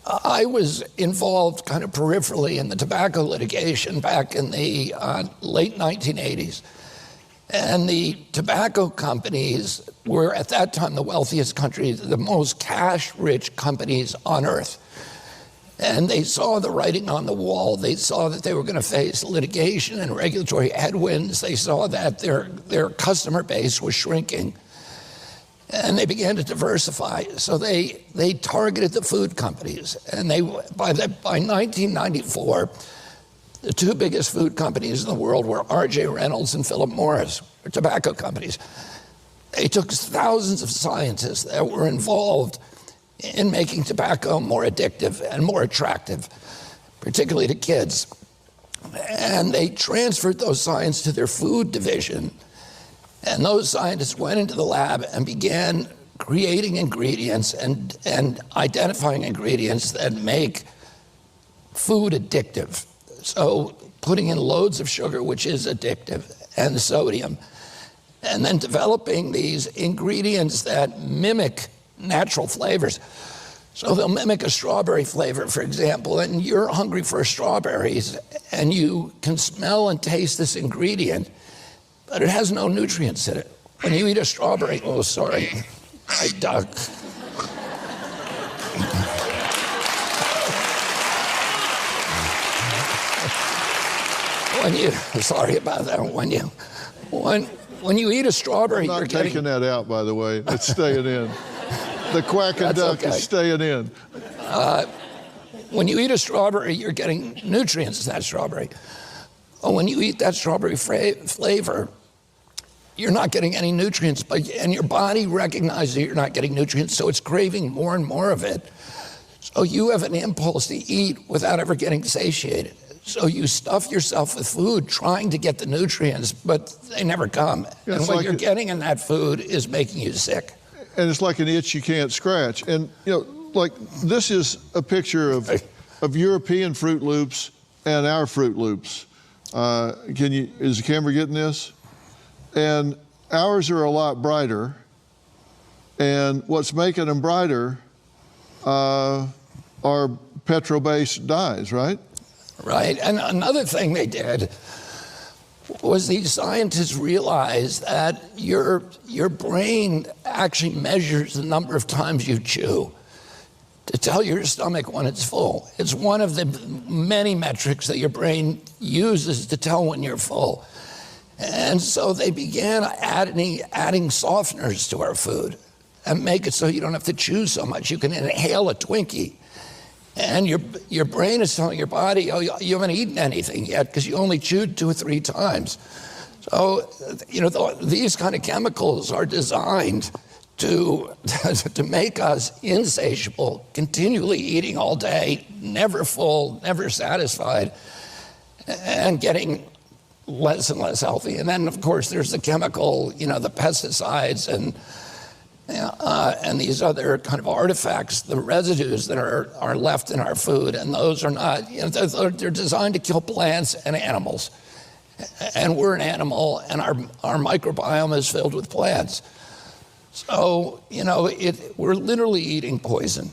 I was involved kind of peripherally in the tobacco litigation back in the late 1980s. And the tobacco companies were, at that time, the wealthiest countries, the most cash-rich companies on earth. And they saw the writing on the wall. They saw that they were going to face litigation and regulatory headwinds. They saw that their customer base was shrinking. And they began to diversify. So they targeted the food companies. And by 1994, the two biggest food companies in the world were R.J. Reynolds and Philip Morris, tobacco companies. They took thousands of scientists that were involved in making tobacco more addictive and more attractive, particularly to kids. And they transferred those science to their food division. And those scientists went into the lab and began creating ingredients and identifying ingredients that make food addictive. So putting in loads of sugar, which is addictive, and sodium, and then developing these ingredients that mimic natural flavors. So they'll mimic a strawberry flavor, for example, and you're hungry for strawberries, and you can smell and taste this ingredient, but it has no nutrients in it. When you eat a strawberry, oh, sorry, I ducked. Sorry about that. When you eat a strawberry, I'm not taking that out, by the way. It's staying in. The quack and duck is staying in. When you eat a strawberry, you're getting nutrients in that strawberry. When you eat that strawberry flavor, you're not getting any nutrients, and your body recognizes you're not getting nutrients, so it's craving more and more of it. So you have an impulse to eat without ever getting satiated. So you stuff yourself with food trying to get the nutrients, but they never come. Yeah, and what you're getting in that food is making you sick. And it's like an itch you can't scratch. And like this is a picture of European Fruit Loops and our Fruit Loops. Is the camera getting this? And ours are a lot brighter. And what's making them brighter are petrol-based dyes, right? Right, and another thing they did was these scientists realized that your brain actually measures the number of times you chew to tell your stomach when it's full. It's one of the many metrics that your brain uses to tell when you're full. And so they began adding softeners to our food and make it so you don't have to chew so much. You can inhale a Twinkie. And your brain is telling your body, oh, you haven't eaten anything yet because you only chewed 2 or 3 times. So, these kind of chemicals are designed to make us insatiable, continually eating all day, never full, never satisfied, and getting less and less healthy. And then, of course, there's the chemical, the pesticides and these other kind of artifacts, the residues that are left in our food, and those are not, they're designed to kill plants and animals. And we're an animal, and our microbiome is filled with plants. So, we're literally eating poison.